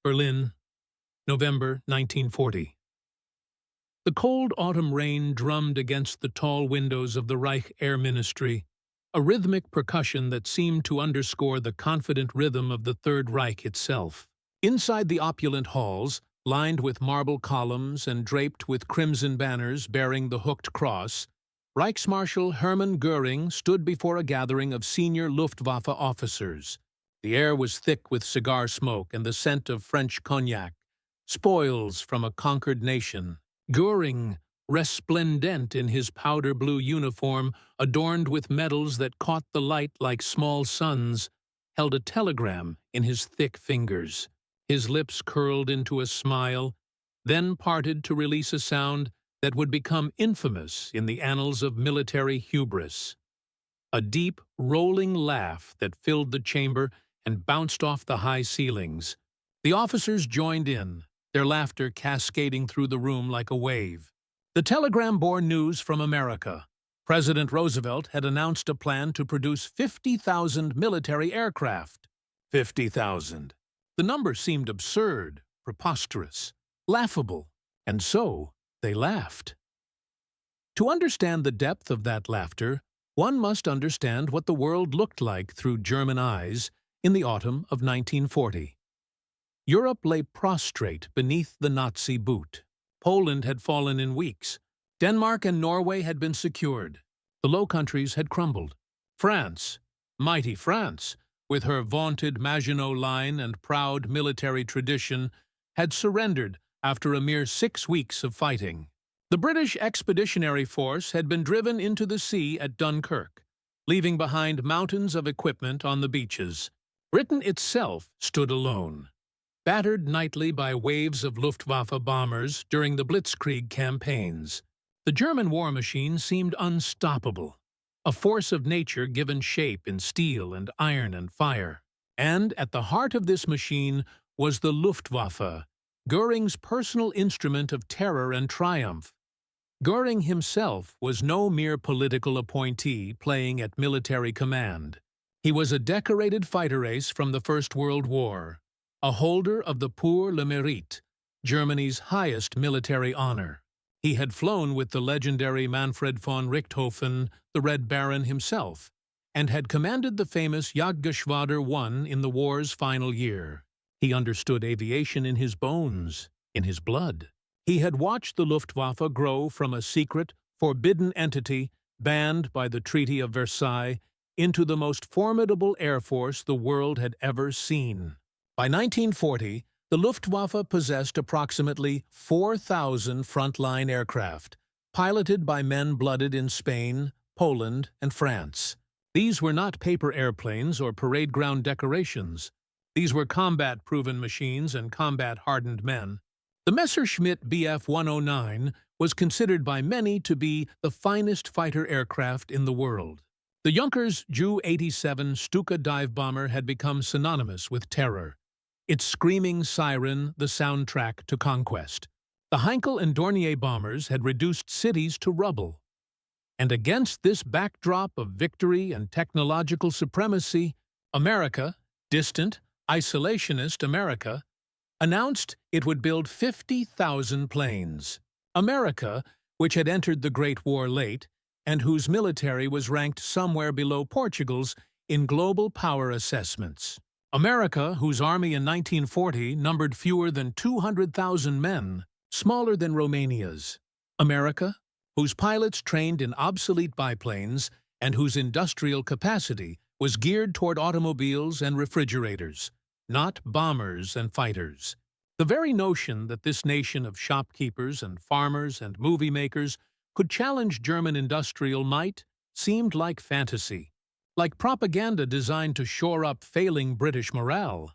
Berlin, November 1940. The cold autumn rain drummed against the tall windows of the Reich Air Ministry, a rhythmic percussion that seemed to underscore the confident rhythm of the Third Reich itself. Inside the opulent halls, lined with marble columns and draped with crimson banners bearing the hooked cross, Reichsmarshal Hermann Göring stood before a gathering of senior Luftwaffe officers. The air was thick with cigar smoke and the scent of French cognac, spoils from a conquered nation. Göring, resplendent in his powder-blue uniform, adorned with medals that caught the light like small suns, held a telegram in his thick fingers. His lips curled into a smile, then parted to release a sound that would become infamous in the annals of military hubris. A deep, rolling laugh that filled the chamber and bounced off the high ceilings. The officers joined in, their laughter cascading through the room like a wave. The telegram bore news from America. President Roosevelt had announced a plan to produce 50,000 military aircraft. 50,000. The number seemed absurd, preposterous, laughable, and so they laughed. To understand the depth of that laughter, one must understand what the world looked like through German eyes in the autumn of 1940. Europe lay prostrate beneath the Nazi boot. Poland had fallen in weeks. Denmark and Norway had been secured. The Low Countries had crumbled. France, mighty France, with her vaunted Maginot Line and proud military tradition, had surrendered after a mere 6 weeks of fighting. The British Expeditionary Force had been driven into the sea at Dunkirk, leaving behind mountains of equipment on the beaches. Britain itself stood alone, battered nightly by waves of Luftwaffe bombers during the Blitzkrieg campaigns. The German war machine seemed unstoppable, a force of nature given shape in steel and iron and fire. And at the heart of this machine was the Luftwaffe, Göring's personal instrument of terror and triumph. Göring himself was no mere political appointee playing at military command. He was a decorated fighter ace from the First World War, a holder of the Pour le Mérite, Germany's highest military honor. He had flown with the legendary Manfred von Richthofen, the Red Baron himself, and had commanded the famous Jagdgeschwader I in the war's final year. He understood aviation in his bones, in his blood. He had watched the Luftwaffe grow from a secret, forbidden entity banned by the Treaty of Versailles into the most formidable air force the world had ever seen. By 1940, the Luftwaffe possessed approximately 4,000 frontline aircraft, piloted by men blooded in Spain, Poland, and France. These were not paper airplanes or parade ground decorations. These were combat-proven machines and combat-hardened men. The Messerschmitt Bf 109 was considered by many to be the finest fighter aircraft in the world. The Junkers Ju-87 Stuka dive bomber had become synonymous with terror, its screaming siren the soundtrack to conquest. The Heinkel and Dornier bombers had reduced cities to rubble. And against this backdrop of victory and technological supremacy, America, distant, isolationist America, announced it would build 50,000 planes. America, which had entered the Great War late, and whose military was ranked somewhere below Portugal's in global power assessments. America, whose army in 1940 numbered fewer than 200,000 men, smaller than Romania's. America, whose pilots trained in obsolete biplanes and whose industrial capacity was geared toward automobiles and refrigerators, not bombers and fighters. The very notion that this nation of shopkeepers and farmers and movie makers could challenge German industrial might seemed like fantasy, like propaganda designed to shore up failing British morale.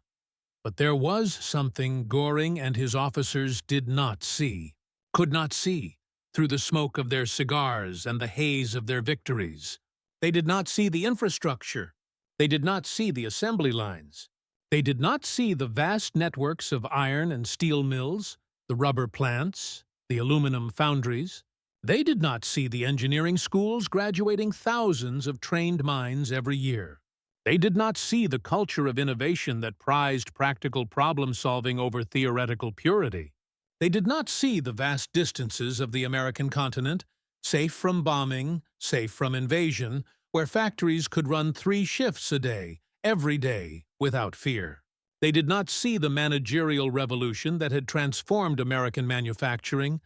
But there was something Göring and his officers did not see, could not see, through the smoke of their cigars and the haze of their victories. They did not see the infrastructure. They did not see the assembly lines. They did not see the vast networks of iron and steel mills, the rubber plants, the aluminum foundries. They did not see the engineering schools graduating thousands of trained minds every year. They did not see the culture of innovation that prized practical problem-solving over theoretical purity. They did not see the vast distances of the American continent, safe from bombing, safe from invasion, where factories could run 3 shifts a day, every day, without fear. They did not see the managerial revolution that had transformed American manufacturing,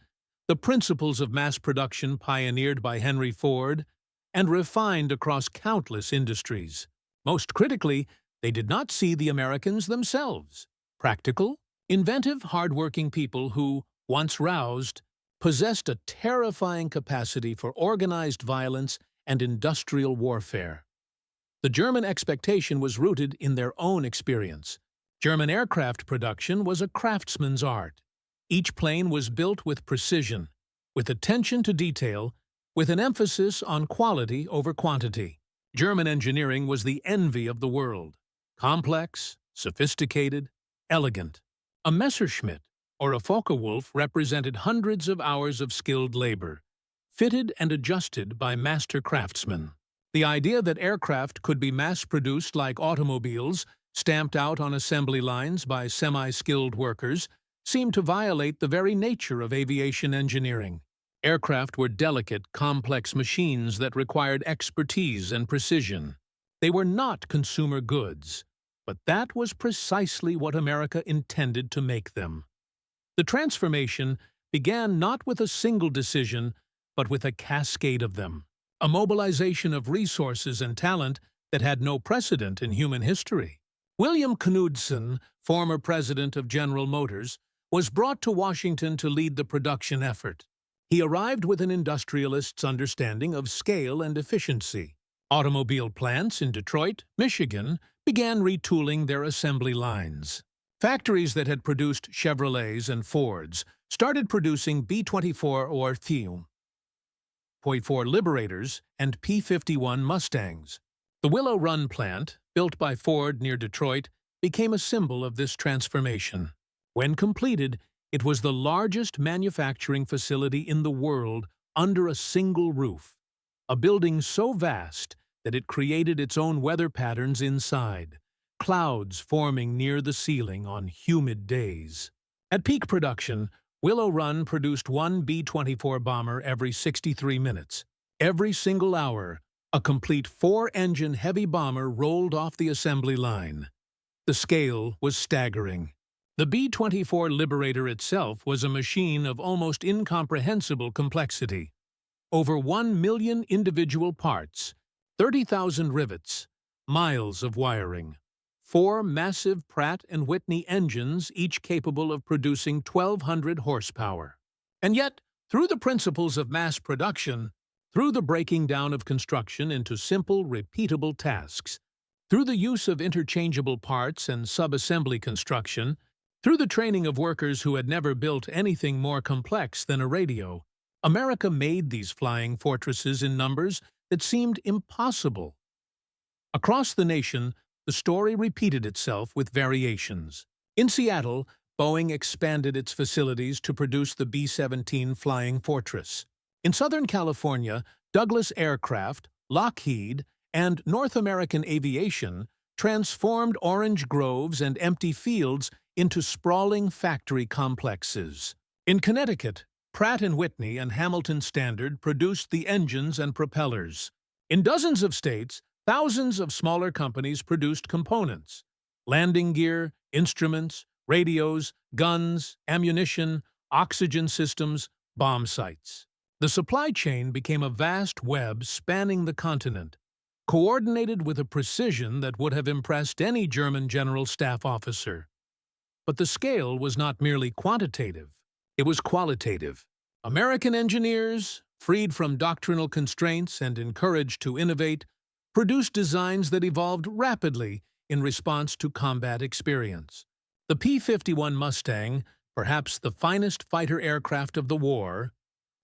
the principles of mass production pioneered by Henry Ford, and refined across countless industries. Most critically, they did not see the Americans themselves, practical, inventive, hard-working people who, once roused, possessed a terrifying capacity for organized violence and industrial warfare. The German expectation was rooted in their own experience. German aircraft production was a craftsman's art. Each plane was built with precision, with attention to detail, with an emphasis on quality over quantity. German engineering was the envy of the world. Complex, sophisticated, elegant. A Messerschmitt or a Focke-Wulf represented hundreds of hours of skilled labor, fitted and adjusted by master craftsmen. The idea that aircraft could be mass-produced like automobiles, stamped out on assembly lines by semi-skilled workers, seemed to violate the very nature of aviation engineering. Aircraft were delicate, complex machines that required expertise and precision. They were not consumer goods, but that was precisely what America intended to make them. The transformation began not with a single decision, but with a cascade of them, a mobilization of resources and talent that had no precedent in human history. William Knudsen, former president of General Motors, was brought to Washington to lead the production effort. He arrived with an industrialist's understanding of scale and efficiency. Automobile plants in Detroit, Michigan, began retooling their assembly lines. Factories that had produced Chevrolets and Fords started producing B-24 or P-4 Liberators and P-51 Mustangs. The Willow Run plant, built by Ford near Detroit, became a symbol of this transformation. When completed, it was the largest manufacturing facility in the world under a single roof, a building so vast that it created its own weather patterns inside, clouds forming near the ceiling on humid days. At peak production, Willow Run produced 1 B-24 bomber every 63 minutes. Every single hour, a complete 4-engine heavy bomber rolled off the assembly line. The scale was staggering. The B-24 Liberator itself was a machine of almost incomprehensible complexity. Over 1 million individual parts, 30,000 rivets, miles of wiring, 4 massive Pratt & Whitney engines, each capable of producing 1,200 horsepower. And yet, through the principles of mass production, through the breaking down of construction into simple, repeatable tasks, through the use of interchangeable parts and sub-assembly construction, through the training of workers who had never built anything more complex than a radio, America made these flying fortresses in numbers that seemed impossible. Across the nation, the story repeated itself with variations. In Seattle, Boeing expanded its facilities to produce the B-17 Flying Fortress. In Southern California, Douglas Aircraft, Lockheed, and North American Aviation transformed orange groves and empty fields into sprawling factory complexes. In Connecticut, Pratt & Whitney and Hamilton Standard produced the engines and propellers. In dozens of states, thousands of smaller companies produced components: landing gear, instruments, radios, guns, ammunition, oxygen systems, bomb sights. The supply chain became a vast web spanning the continent, coordinated with a precision that would have impressed any German general staff officer. But the scale was not merely quantitative, it was qualitative. American engineers, freed from doctrinal constraints and encouraged to innovate, produced designs that evolved rapidly in response to combat experience. The P-51 Mustang, perhaps the finest fighter aircraft of the war,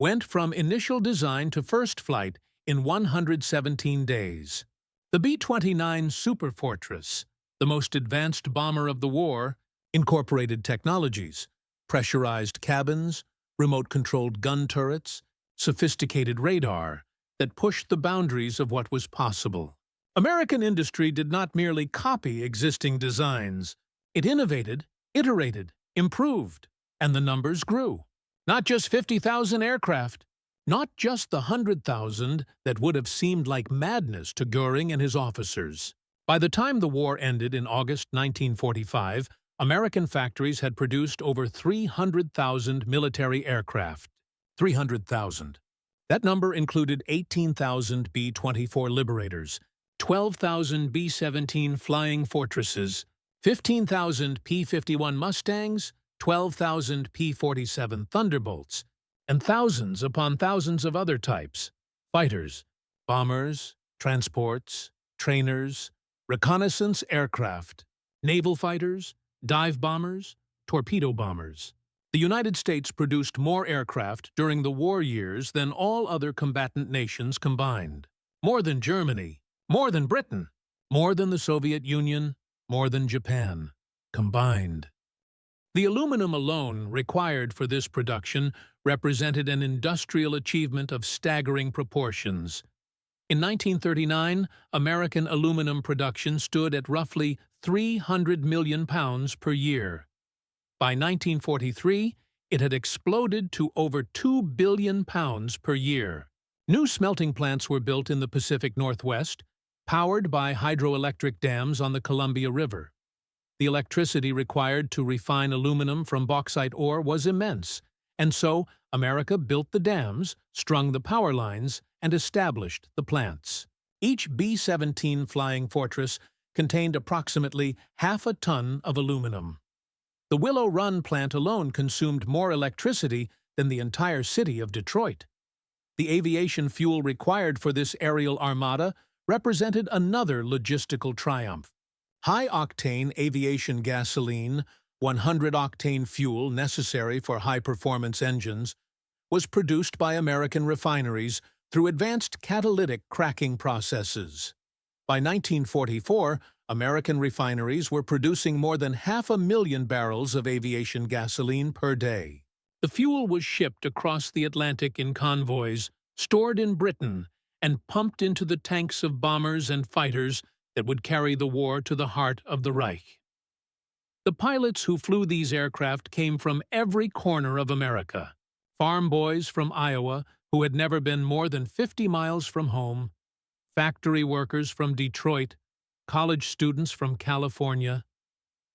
went from initial design to first flight in 117 days. The B-29 Superfortress, the most advanced bomber of the war, incorporated technologies, pressurized cabins, remote-controlled gun turrets, sophisticated radar that pushed the boundaries of what was possible. American industry did not merely copy existing designs. It innovated, iterated, improved, and the numbers grew. Not just 50,000 aircraft, not just the 100,000 that would have seemed like madness to Göring and his officers. By the time the war ended in August 1945, American factories had produced over 300,000 military aircraft. 300,000. That number included 18,000 B-24 Liberators, 12,000 B-17 Flying Fortresses, 15,000 P-51 Mustangs, 12,000 P-47 Thunderbolts, and thousands upon thousands of other types: fighters, bombers, transports, trainers, reconnaissance aircraft, naval fighters, dive bombers, torpedo bombers. The United States produced more aircraft during the war years than all other combatant nations combined. More than Germany, more than Britain, more than the Soviet Union, more than Japan, combined. The aluminum alone required for this production represented an industrial achievement of staggering proportions. In 1939, American aluminum production stood at roughly 300 million pounds per year. By 1943, it had exploded to over 2 billion pounds per year. New smelting plants were built in the Pacific Northwest, powered by hydroelectric dams on the Columbia River. The electricity required to refine aluminum from bauxite ore was immense, and so America built the dams, strung the power lines, and established the plants. Each B-17 Flying Fortress contained approximately half a ton of aluminum. The Willow Run plant alone consumed more electricity than the entire city of Detroit. The aviation fuel required for this aerial armada represented another logistical triumph. High-octane aviation gasoline, 100-octane fuel necessary for high-performance engines, was produced by American refineries through advanced catalytic cracking processes. By 1944, American refineries were producing more than 500,000 barrels of aviation gasoline per day. The fuel was shipped across the Atlantic in convoys, stored in Britain, and pumped into the tanks of bombers and fighters that would carry the war to the heart of the Reich. The pilots who flew these aircraft came from every corner of America. Farm boys from Iowa who had never been more than 50 miles from home, factory workers from Detroit, college students from California.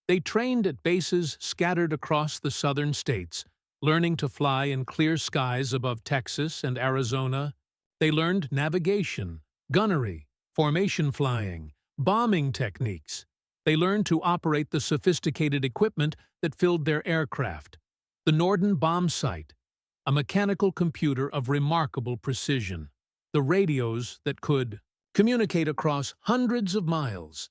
They trained at bases scattered across the southern states, learning to fly in clear skies above Texas and Arizona. They learned navigation, gunnery, formation flying, bombing techniques. They learned to operate the sophisticated equipment that filled their aircraft. The Norden bomb sight, a mechanical computer of remarkable precision. The radios that could communicate across hundreds of miles.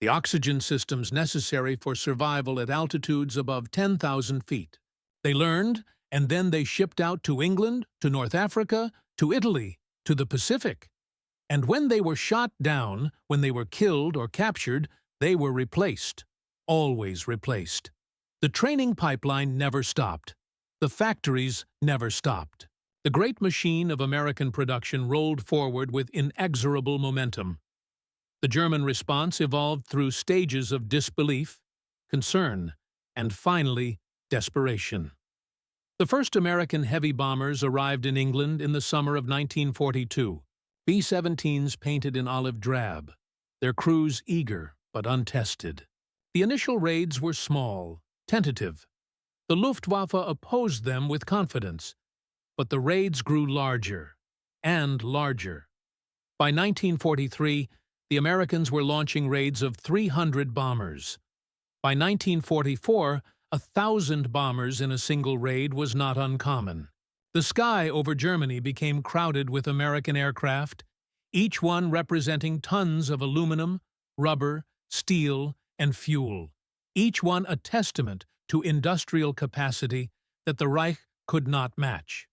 The oxygen systems necessary for survival at altitudes above 10,000 feet. They learned, and then they shipped out to England, to North Africa, to Italy, to the Pacific. And when they were shot down, when they were killed or captured, they were replaced. Always replaced. The training pipeline never stopped. The factories never stopped. The great machine of American production rolled forward with inexorable momentum. The German response evolved through stages of disbelief, concern, and finally, desperation. The first American heavy bombers arrived in England in the summer of 1942, B-17s painted in olive drab, their crews eager but untested. The initial raids were small, tentative. The Luftwaffe opposed them with confidence, but the raids grew larger and larger. By 1943, the Americans were launching raids of 300 bombers. By 1944, 1,000 bombers in a single raid was not uncommon. The sky over Germany became crowded with American aircraft, each one representing tons of aluminum, rubber, steel, and fuel, each one a testament to industrial capacity that the Reich could not match.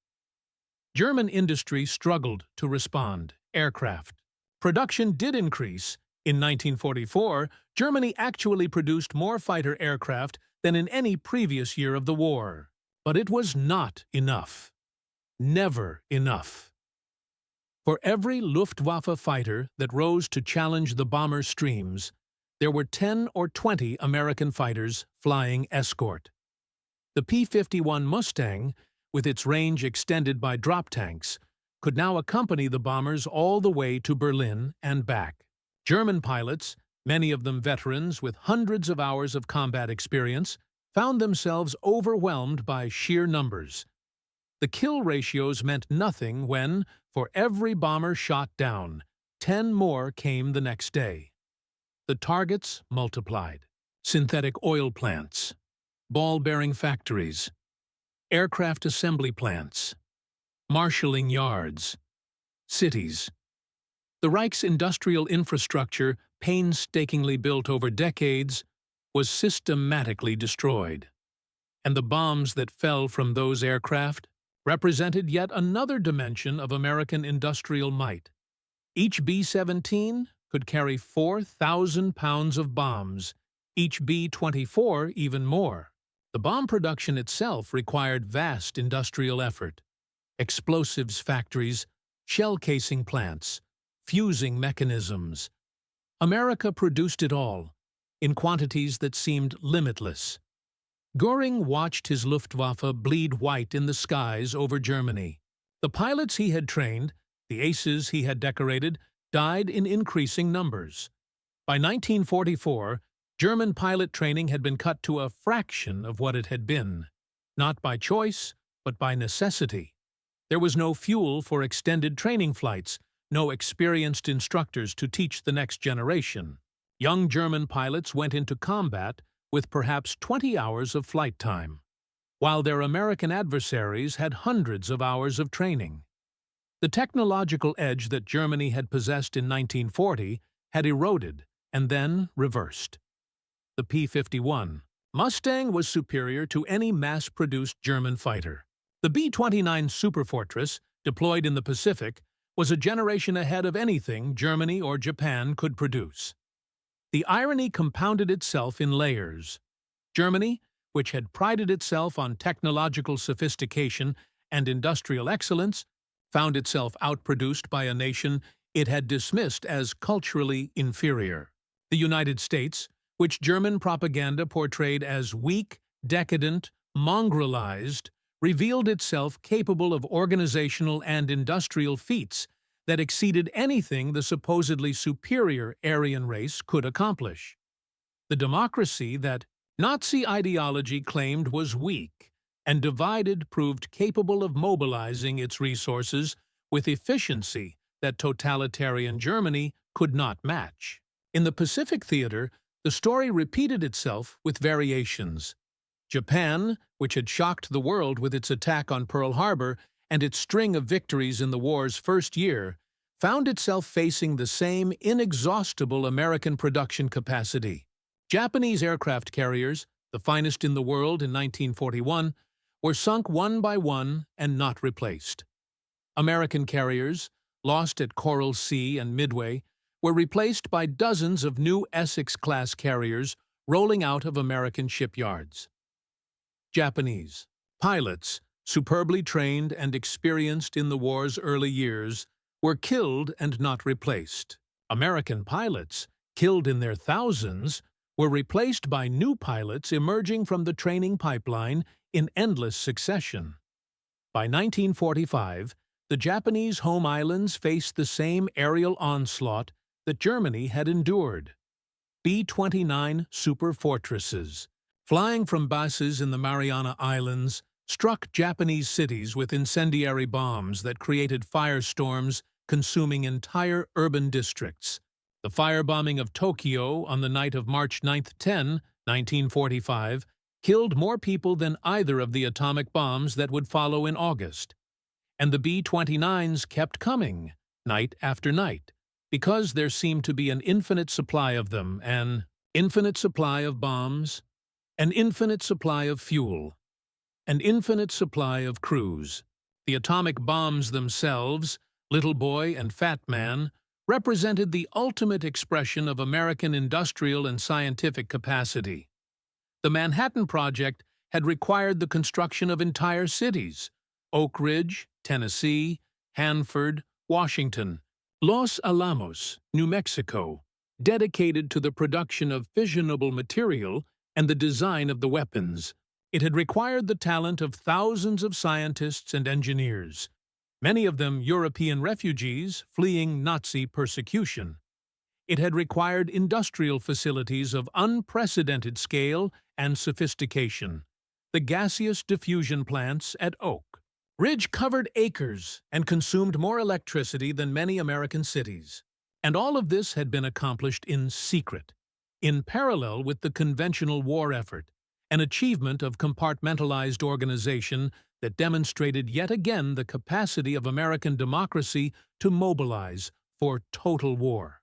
German industry struggled to respond. Aircraft production did increase. In 1944, Germany actually produced more fighter aircraft than in any previous year of the war. But it was not enough. Never enough. For every Luftwaffe fighter that rose to challenge the bomber streams, there were 10 or 20 American fighters flying escort. The P-51 Mustang, with its range extended by drop tanks, could now accompany the bombers all the way to Berlin and back. German pilots, many of them veterans with hundreds of hours of combat experience, found themselves overwhelmed by sheer numbers. The kill ratios meant nothing when, for every bomber shot down, 10 more came the next day. The targets multiplied. Synthetic oil plants, ball-bearing factories, aircraft assembly plants, marshalling yards, cities. The Reich's industrial infrastructure, painstakingly built over decades, was systematically destroyed. And the bombs that fell from those aircraft represented yet another dimension of American industrial might. Each B-17 could carry 4,000 pounds of bombs, each B-24 even more. The bomb production itself required vast industrial effort. Explosives factories, shell casing plants, fusing mechanisms. America produced it all, in quantities that seemed limitless. Göring watched his Luftwaffe bleed white in the skies over Germany. The pilots he had trained, the aces he had decorated, died in increasing numbers. By 1944, German pilot training had been cut to a fraction of what it had been, not by choice, but by necessity. There was no fuel for extended training flights, no experienced instructors to teach the next generation. Young German pilots went into combat with perhaps 20 hours of flight time, while their American adversaries had hundreds of hours of training. The technological edge that Germany had possessed in 1940 had eroded and then reversed. The P-51 Mustang was superior to any mass-produced German fighter. The B-29 Superfortress, deployed in the Pacific, was a generation ahead of anything Germany or Japan could produce. The irony compounded itself in layers. Germany, which had prided itself on technological sophistication and industrial excellence, found itself outproduced by a nation it had dismissed as culturally inferior. The United States, which German propaganda portrayed as weak, decadent, mongrelized, revealed itself capable of organizational and industrial feats that exceeded anything the supposedly superior Aryan race could accomplish. The democracy that Nazi ideology claimed was weak and divided proved capable of mobilizing its resources with efficiency that totalitarian Germany could not match. In the Pacific theater, the story repeated itself with variations. Japan, which had shocked the world with its attack on Pearl Harbor and its string of victories in the war's first year, found itself facing the same inexhaustible American production capacity. Japanese aircraft carriers, the finest in the world in 1941, were sunk one by one and not replaced. American carriers, lost at Coral Sea and Midway, were replaced by dozens of new Essex-class carriers rolling out of American shipyards. Japanese pilots, superbly trained and experienced in the war's early years, were killed and not replaced. American pilots, killed in their thousands, were replaced by new pilots emerging from the training pipeline in endless succession. By 1945, the Japanese home islands faced the same aerial onslaught that Germany had endured. B-29 Superfortresses, flying from bases in the Mariana Islands, struck Japanese cities with incendiary bombs that created firestorms consuming entire urban districts. The firebombing of Tokyo on the night of March 9–10, 1945, killed more people than either of the atomic bombs that would follow in August. And the B-29s kept coming, night after night, because there seemed to be an infinite supply of them, an infinite supply of bombs, an infinite supply of fuel, an infinite supply of crews. The atomic bombs themselves, Little Boy and Fat Man, represented the ultimate expression of American industrial and scientific capacity. The Manhattan Project had required the construction of entire cities: Oak Ridge, Tennessee, Hanford, Washington, Los Alamos, New Mexico, dedicated to the production of fissionable material and the design of the weapons. It had required the talent of thousands of scientists and engineers, many of them European refugees fleeing Nazi persecution. It had required industrial facilities of unprecedented scale and sophistication, the gaseous diffusion plants at Oak Ridge covered acres and consumed more electricity than many American cities. And all of this had been accomplished in secret, in parallel with the conventional war effort, an achievement of compartmentalized organization that demonstrated yet again the capacity of American democracy to mobilize for total war.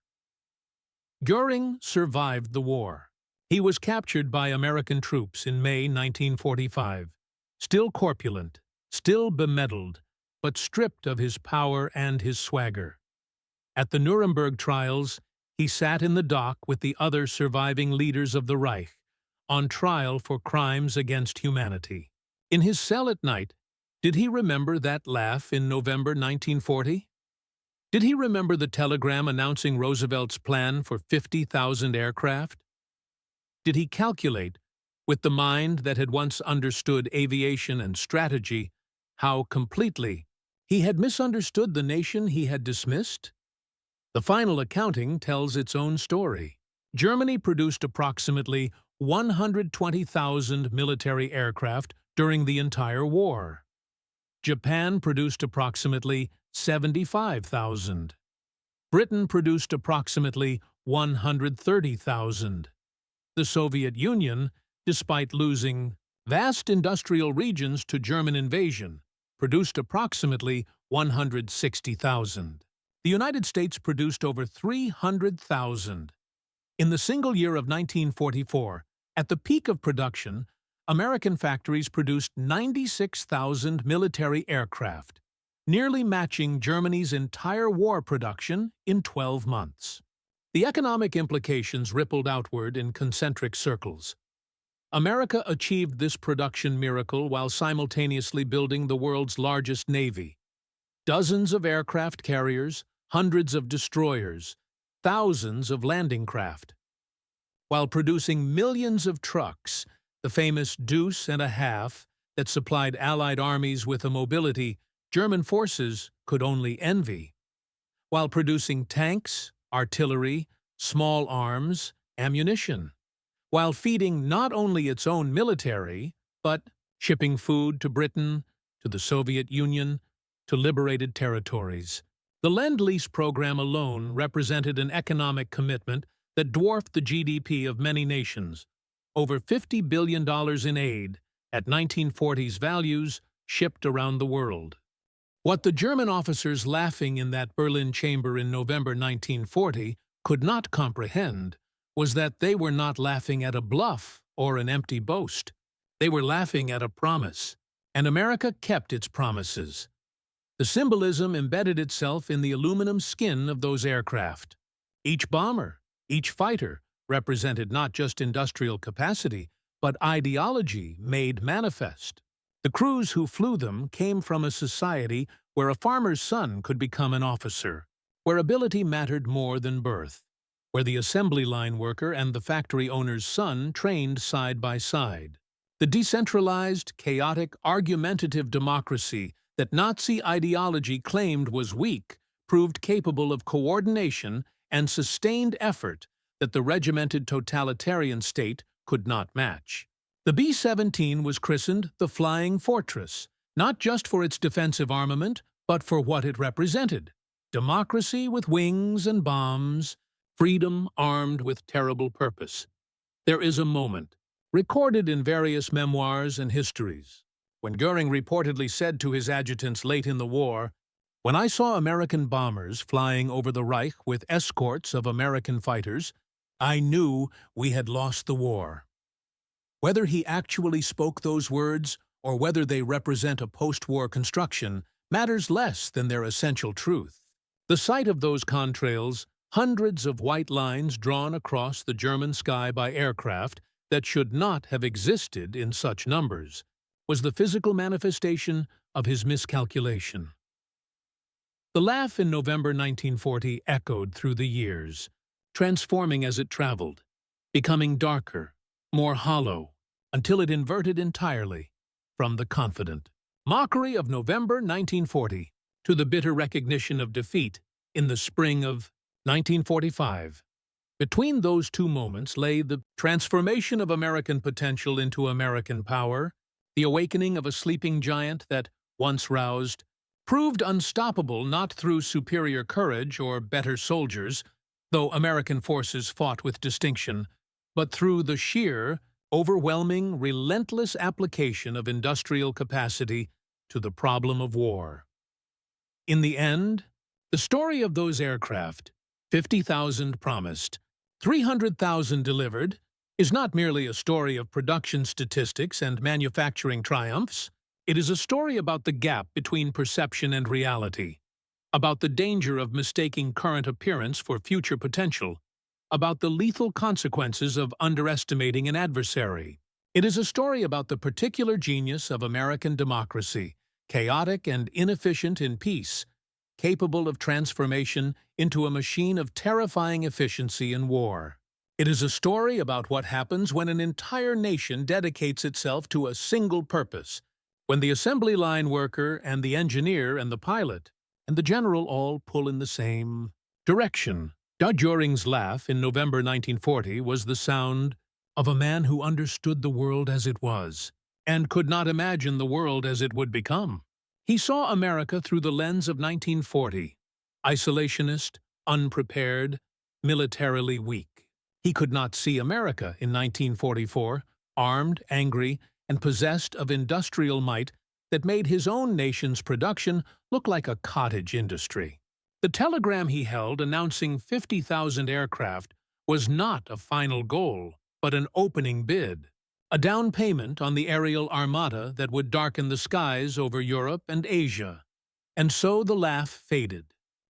Göring survived the war. He was captured by American troops in May 1945, still corpulent, still bemedaled, but stripped of his power and his swagger. At the Nuremberg trials, he sat in the dock with the other surviving leaders of the Reich, on trial for crimes against humanity. In his cell at night, did he remember that laugh in November 1940? Did he remember the telegram announcing Roosevelt's plan for 50,000 aircraft? Did he calculate, with the mind that had once understood aviation and strategy, how completely he had misunderstood the nation he had dismissed? The final accounting tells its own story. Germany produced approximately 120,000 military aircraft during the entire war. Japan produced approximately 75,000. Britain produced approximately 130,000. The Soviet Union, despite losing vast industrial regions to German invasion, produced approximately 160,000. The United States produced over 300,000. In the single year of 1944, at the peak of production, American factories produced 96,000 military aircraft, nearly matching Germany's entire war production in 12 months. The economic implications rippled outward in concentric circles. America achieved this production miracle while simultaneously building the world's largest navy. Dozens of aircraft carriers, hundreds of destroyers, thousands of landing craft. While producing millions of trucks, the famous deuce and a half that supplied Allied armies with a mobility German forces could only envy. While producing tanks, artillery, small arms, ammunition. While feeding not only its own military, but shipping food to Britain, to the Soviet Union, to liberated territories. The Lend-Lease program alone represented an economic commitment that dwarfed the GDP of many nations, over $50 billion in aid, at 1940s values, shipped around the world. What the German officers laughing in that Berlin chamber in November 1940 could not comprehend was that they were not laughing at a bluff or an empty boast. They were laughing at a promise, and America kept its promises. The symbolism embedded itself in the aluminum skin of those aircraft. Each bomber, each fighter, represented not just industrial capacity, but ideology made manifest. The crews who flew them came from a society where a farmer's son could become an officer, where ability mattered more than birth, where the assembly line worker and the factory owner's son trained side by side. The decentralized, chaotic, argumentative democracy that Nazi ideology claimed was weak proved capable of coordination and sustained effort that the regimented totalitarian state could not match. The B-17 was christened the Flying Fortress, not just for its defensive armament, but for what it represented: democracy with wings and bombs, freedom armed with terrible purpose. There is a moment, recorded in various memoirs and histories, when Göring reportedly said to his adjutants late in the war, "When I saw American bombers flying over the Reich with escorts of American fighters, I knew we had lost the war." Whether he actually spoke those words or whether they represent a post-war construction matters less than their essential truth. The sight of those contrails, hundreds of white lines drawn across the German sky by aircraft that should not have existed in such numbers, was the physical manifestation of his miscalculation. The laugh in November 1940 echoed through the years, transforming as it traveled, becoming darker, more hollow, until it inverted entirely from the confident mockery of November 1940 to the bitter recognition of defeat in the spring of 1945. Between those two moments lay the transformation of American potential into American power, the awakening of a sleeping giant that, once roused, proved unstoppable not through superior courage or better soldiers, though American forces fought with distinction, but through the sheer, overwhelming, relentless application of industrial capacity to the problem of war. In the end, the story of those aircraft, 50,000 promised, 300,000 delivered, is not merely a story of production statistics and manufacturing triumphs. It is a story about the gap between perception and reality, about the danger of mistaking current appearance for future potential, about the lethal consequences of underestimating an adversary. It is a story about the particular genius of American democracy, chaotic and inefficient in peace, capable of transformation into a machine of terrifying efficiency in war. It is a story about what happens when an entire nation dedicates itself to a single purpose, when the assembly line worker and the engineer and the pilot and the general all pull in the same direction. Göring's laugh in November 1940 was the sound of a man who understood the world as it was and could not imagine the world as it would become. He saw America through the lens of 1940, isolationist, unprepared, militarily weak. He could not see America in 1944, armed, angry, and possessed of industrial might that made his own nation's production look like a cottage industry. The telegram he held announcing 50,000 aircraft was not a final goal, but an opening bid, a down payment on the aerial armada that would darken the skies over Europe and Asia. And so the laugh faded,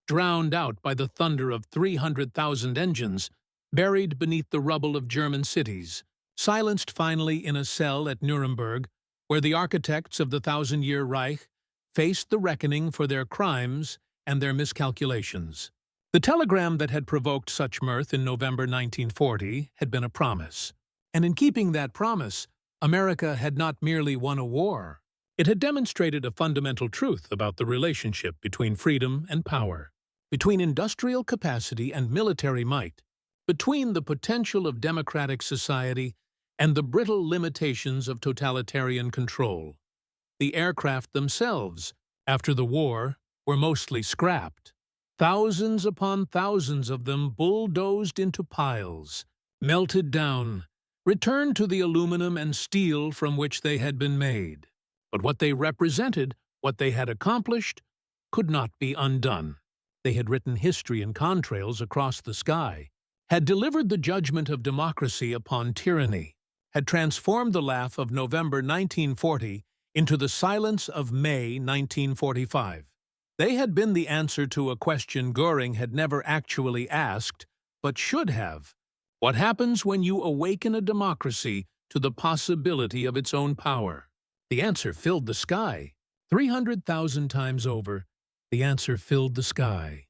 drowned out by the thunder of 300,000 engines, buried beneath the rubble of German cities, silenced finally in a cell at Nuremberg, where the architects of the thousand-year Reich faced the reckoning for their crimes and their miscalculations. The telegram that had provoked such mirth in November 1940 had been a promise. And in keeping that promise, America had not merely won a war. It had demonstrated a fundamental truth about the relationship between freedom and power, between industrial capacity and military might, between the potential of democratic society and the brittle limitations of totalitarian control. The aircraft themselves, after the war, were mostly scrapped. Thousands upon thousands of them bulldozed into piles, melted down, returned to the aluminum and steel from which they had been made. But what they represented, what they had accomplished, could not be undone. They had written history in contrails across the sky, had delivered the judgment of democracy upon tyranny, had transformed the laugh of November 1940 into the silence of May 1945. They had been the answer to a question Göring had never actually asked, but should have. What happens when you awaken a democracy to the possibility of its own power? The answer filled the sky. 300,000 times over, the answer filled the sky.